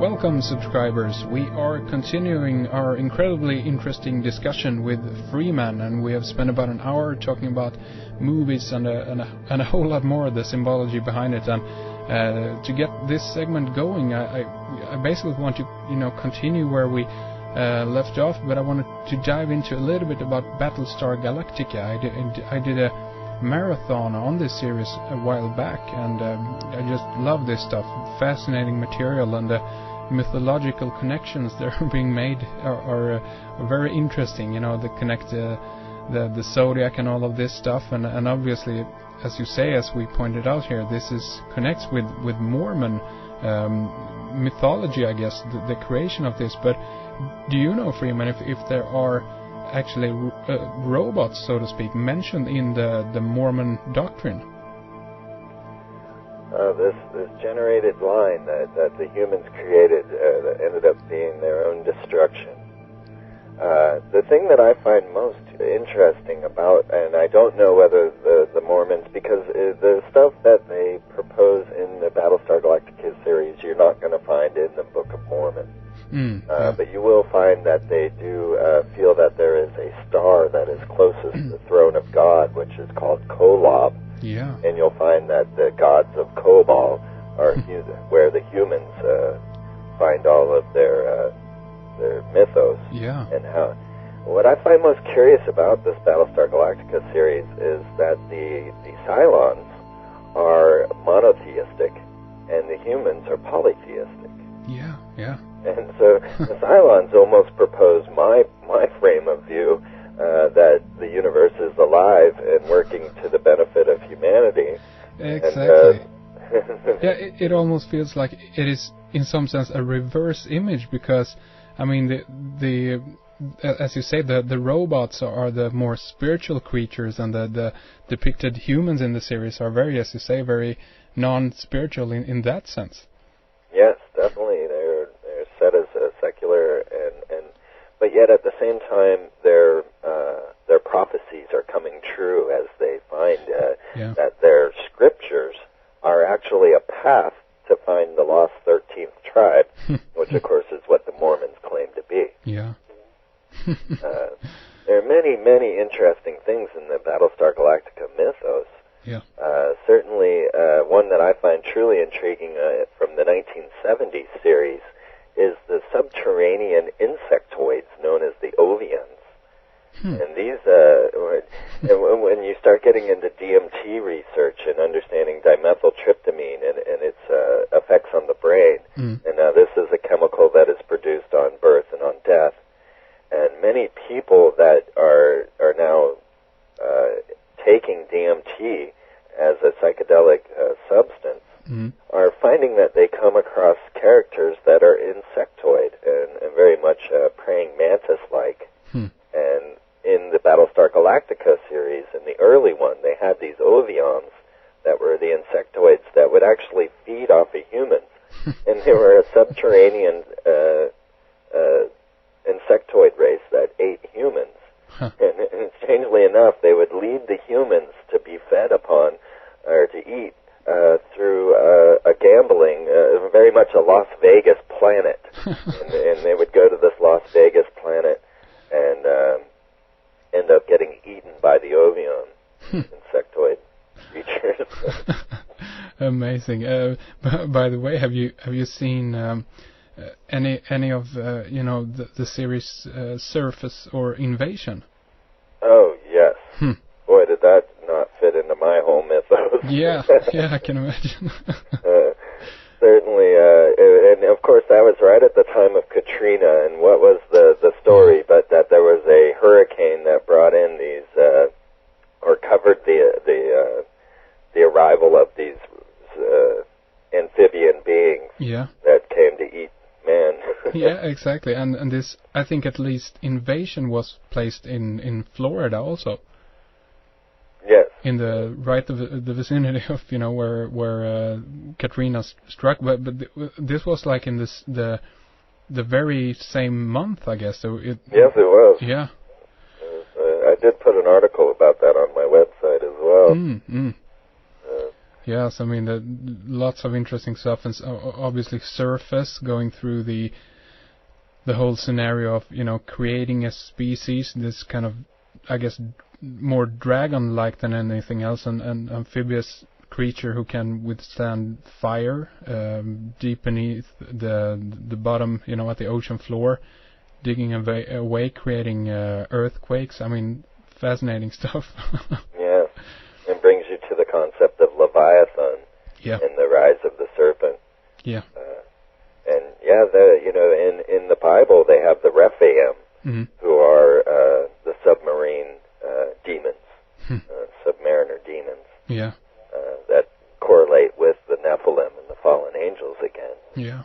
Welcome, subscribers. We are continuing our incredibly interesting discussion with Freeman, and we have spent about an hour talking about movies and a whole lot more, the symbology behind it. And to get this segment going, I basically want to continue where we left off, but I wanted to dive into a little bit about Battlestar Galactica. I did a marathon on this series a while back, and I just love this stuff. Fascinating material, and the mythological connections that are being made are very interesting. They connect the zodiac and all of this stuff, and obviously, as you say, as we pointed out here, this connects with Mormon mythology, I guess, the creation of this. But do you know, Freeman, if there are actually robots, so to speak, mentioned in the Mormon doctrine? This generated line that the humans created that ended up being their own destruction. The thing that I find most interesting about, and I don't know whether the Mormons, because the stuff that they propose in the Battlestar Galactica series, you're not going to find in the Book of Mormon. But you will find that they do feel that there is a star that is closest to the throne of God, which is called Kolob. Yeah. And you'll find that the gods of Kobol are where the humans find all of their mythos. Yeah. And how. What I find most curious about this Battlestar Galactica series is that the Cylons are monotheistic and the humans are polytheistic. Yeah, yeah. And so the Cylons almost propose my frame of view, that the universe is alive and working to the benefit of humanity. Exactly. Yeah, it almost feels like it is, in some sense, a reverse image, because, I mean, the as you say, the robots are the more spiritual creatures, and the depicted humans in the series are very, as you say, very non-spiritual in that sense. Yes, definitely. They're set as secular, but yet at the same time, their prophecies are coming true, as they find that their scriptures are actually a path to find the lost 13th tribe, which of course is what the Mormons claim to be. Yeah. There are many, many interesting things in the Battlestar Galactica mythos. Yeah. Certainly, one that I find truly intriguing from the 1970s series is the subterranean insectoids known as the Ovians. And these, when you start getting into DMT research and understanding dimethyltryptamine and its effects on the brain, and this is a chemical that is produced on birth and on death, and many people that are now taking DMT as a psychedelic substance are finding that they come across characters that are insectoid and very much praying mantis-like. And in the Battlestar Galactica series, in the early one, they had these Ovions that were the insectoids that would actually feed off of humans. And they were a subterranean insectoid race that ate humans. And strangely enough, they would lead the humans to be fed upon or to eat through a gambling, very much a Las Vegas planet. And they would go to this Las Vegas planet and end up getting eaten by the Ovion insectoid creatures. Amazing. By the way, have you seen any of the series Surface or Invasion? Oh yes. Boy, did that not fit into my whole mythos. Yeah, I can imagine. Certainly, and of course that was right at the time of Katrina, and what was the story but that there was a hurricane that brought in these, or covered the arrival of these amphibian beings that came to eat man. Yeah, exactly, and this, I think at least Invasion was placed in Florida also. Yes. In the vicinity of where Katrina struck, but this was like in the very same month, I guess. So yes, it was. Yeah. I did put an article about that on my website as well. Yes, I mean, lots of interesting stuff, and obviously Surface going through the whole scenario of, creating a species, this kind of, I guess, more dragon-like than anything else, an amphibious creature who can withstand fire deep beneath the bottom, at the ocean floor, digging away, creating earthquakes. I mean, fascinating stuff. Yeah, it brings you to the concept of Leviathan and the rise of the serpent. Yeah. And in the Bible they have the Rephaim, who are the submarine demons, submariner demons. Yeah. That correlate with the Nephilim and the fallen angels again. Yeah.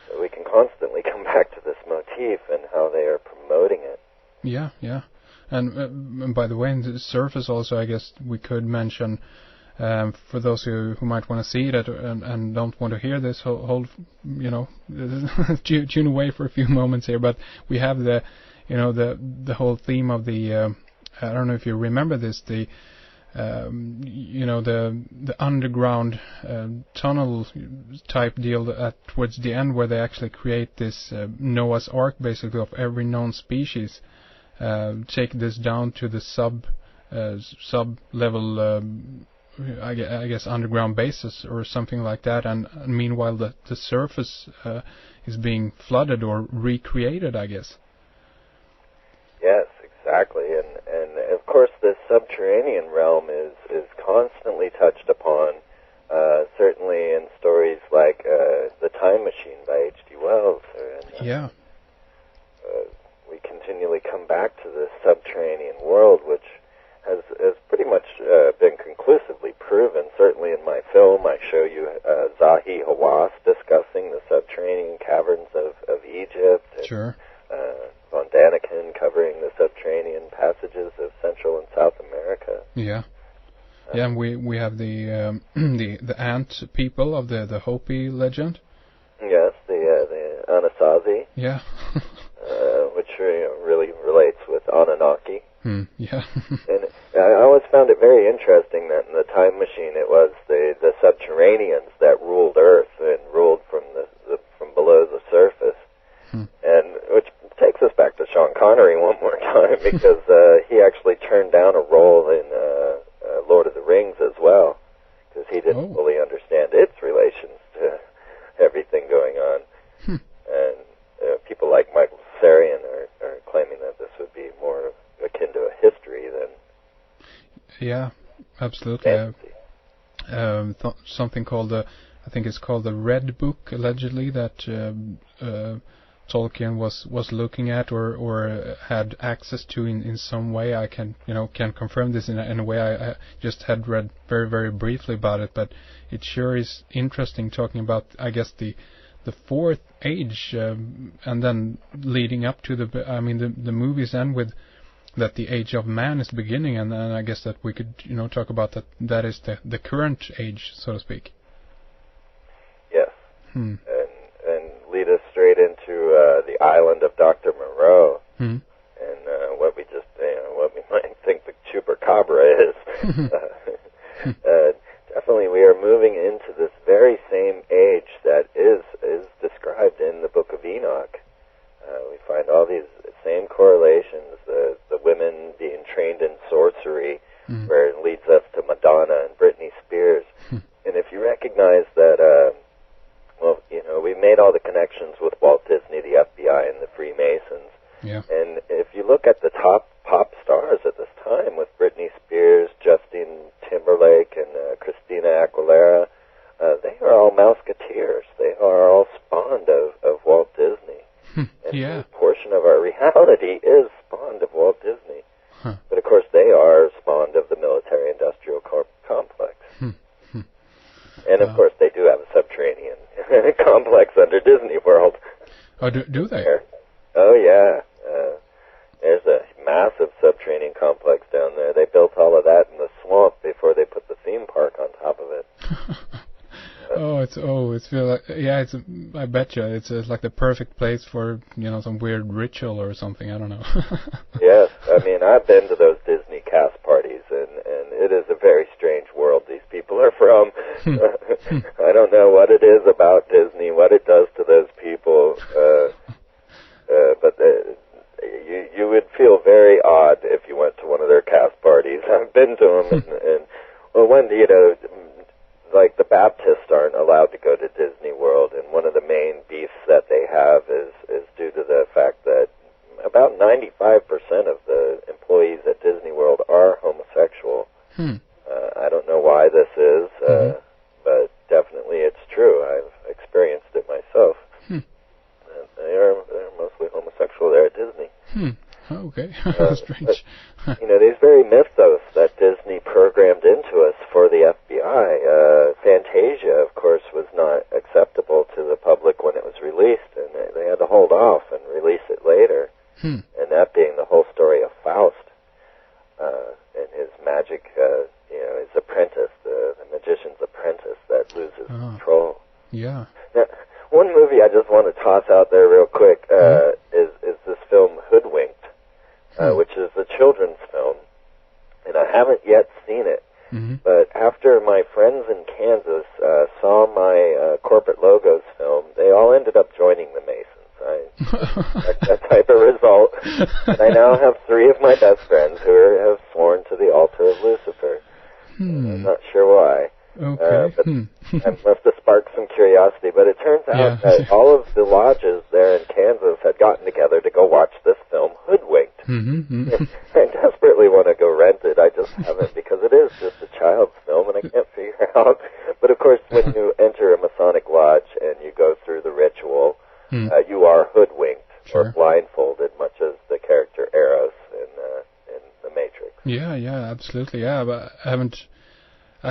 So we can constantly come back to this motif and how they are promoting it. Yeah, yeah. And by the way, in the Surface also, I guess we could mention, for those who might want to see it and don't want to hear this, hold tune away for a few moments here. But we have the whole theme of the I don't know if you remember this, the underground tunnel type deal towards the end, where they actually create this Noah's Ark basically of every known species. Take this down to the sub level, I guess underground bases or something like that, and meanwhile the surface is being flooded or recreated, I guess. Yes, exactly, and of course this subterranean realm is constantly touched upon, certainly in stories like The Time Machine by H.G. Wells. Yeah. We continually come back to this subterranean world, which has pretty much been conclusively proven. Certainly in my film, I show you Zahi Hawass discussing the subterranean caverns of Egypt. Sure. Von Daniken covering the subterranean passages of Central and South America. Yeah. Yeah, and we have the ant people of the Hopi legend. Yes, the Anasazi. Yeah. Which really relates with Anunnaki. Yeah. And I always found it very interesting that in The Time Machine it was the subterraneans that ruled Earth and ruled from below the surface. And which takes us back to Sean Connery one more time, because he actually turned down a role in Lord of the Rings as well, because he didn't fully understand its relations to everything going on. And people like Michael Sarian are claiming that this would be more akin to a history than... Yeah, absolutely. Something called I think it's called the Red Book, allegedly, that Tolkien was looking at or had access to in some way. I can confirm this in a way. I just had read very, very briefly about it, but it sure is interesting talking about, I guess, the fourth age, and then leading up to the movies end with that the age of man is beginning, and then I guess that we could talk about that is the current age, so to speak. Yes. And lead us straight into the island of Dr. Moreau, and what we might think the chupacabra is. Definitely, we are moving into this very same age that is described in the Book of Enoch. We find all these same correlations, the women being trained in sorcery, where it leads us to Madonna and Britney Spears. And if you recognize that, we made all the connections with Walt Disney, the FBI, and the Freemasons. Yeah. And if you look at the top pop stars at this time, with Britney Spears, Justin Timberlake, and Christina Aguilera, they are all Mouseketeers. They are all spawned of Walt Disney. And a portion of our reality is spawned of Walt Disney. But of course they are spawned of the military-industrial complex. And of course they do have a subterranean complex under Disney World. Oh, do they? Oh yeah. There's a massive subterranean complex down there. They built all of that in the swamp before they put the theme park on top of it. I bet you it's like the perfect place for some weird ritual or something. I don't know. Yes, I mean, I've been to those Disney cast parties, and it is a very strange world these people are from. I don't know what it is about Disney, what it does to those people, but you would feel very odd if you went to one of their cast parties. I've been to them, and well, when like the Baptists aren't allowed to go to Disney World, and one of the main beefs that they have is due to the fact that about 95% of the employees at Disney World are homosexual. I don't know why this is, but definitely it's true. I've experienced it myself. They're mostly homosexual there at Disney. Okay, strange. These very mythos that Disney programmed into us for the FBI. Fantasia, of course, was not acceptable to the public when it was released, and they had to hold off and release it later. And that being the whole story of Faust and his magic, his apprentice, the magician's apprentice that loses control. Yeah. Now, one movie I just want to toss out there real quick is this film Hoodwinked, which is a children's film, and I haven't yet seen it. But after my friends in Kansas saw my corporate logos film, they all ended up joining the Masons. That type of result. And I now have 3 of my best friends who have sworn to the altar of Lucifer. I'm not sure why. Okay. But I must have sparked some curiosity. But it turns out that all of the lodges there in Kansas had gotten together to go watch this film, Hoodwinked. I desperately want to go rent it. I just haven't, because it is just a child's film, and I can't figure out. But of course, when you enter a Masonic lodge and you go through the ritual, you are hoodwinked or blindfolded, much as the character Eros in The Matrix. Yeah, absolutely. Yeah, but I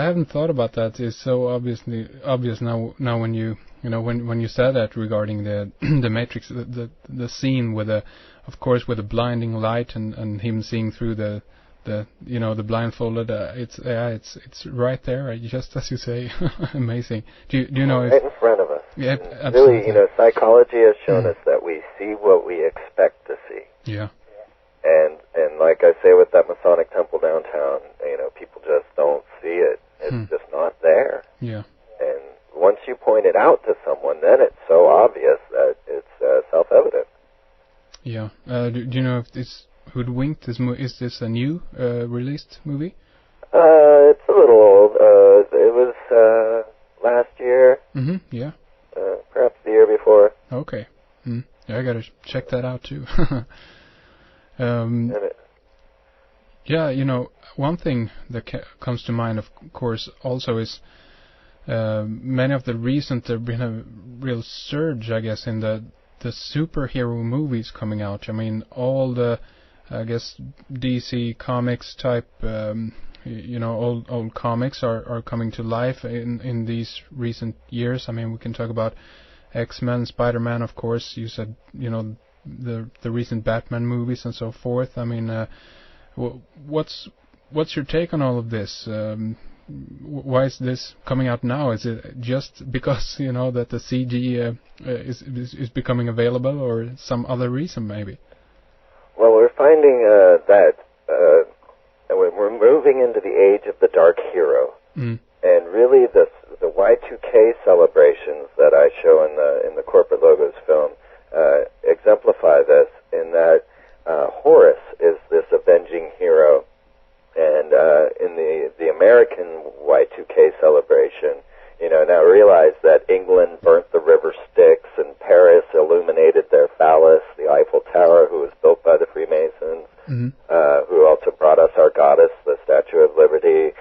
haven't thought about that. It's so obvious now when you when you said that regarding the the Matrix, the scene with of course with the blinding light and him seeing through the blindfolded. It's right there, just as you say. Amazing. Do you know? Right in front of us. Yeah, absolutely. Really, psychology has shown us that we see what we expect to see. Yeah. And like I say with that Masonic temple downtown, people just don't see it. It's just not there. Yeah. And once you point it out to someone, then it's so obvious that it's self-evident. Yeah. Do you know if this Hoodwinked is this a new released movie? It's a little old. It was last year. Yeah. Perhaps the year before. Okay. Yeah, I gotta check that out too. Yeah, one thing that comes to mind, of course, also is many of the recent, there have been a real surge, I guess, in the superhero movies coming out. I mean, all the, I guess, DC Comics type, old comics are coming to life in these recent years. I mean, we can talk about X-Men, Spider-Man, of course. You said, the recent Batman movies and so forth. I mean, what's your take on all of this? Why is this coming out now? Is it just because that the CG is becoming available, or some other reason maybe? Well, we're finding that we're moving into the age of the dark hero, and really the Y2K celebrations that I show in the corporate logos film exemplify this, in that Horus is this avenging hero, and in the American Y2K celebration, now realize that England burnt the river Styx and Paris illuminated their phallus, the Eiffel Tower, who was built by the Freemasons, who also brought us our goddess, the Statue of Liberty,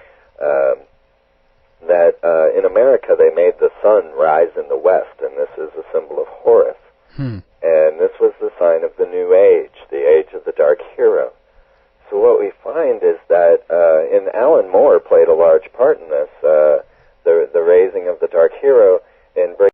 that in America they made the sun rise in the west, and this is a symbol of Horus. And this was the sign of the new age, the age of the dark hero. So what we find is that, and Alan Moore played a large part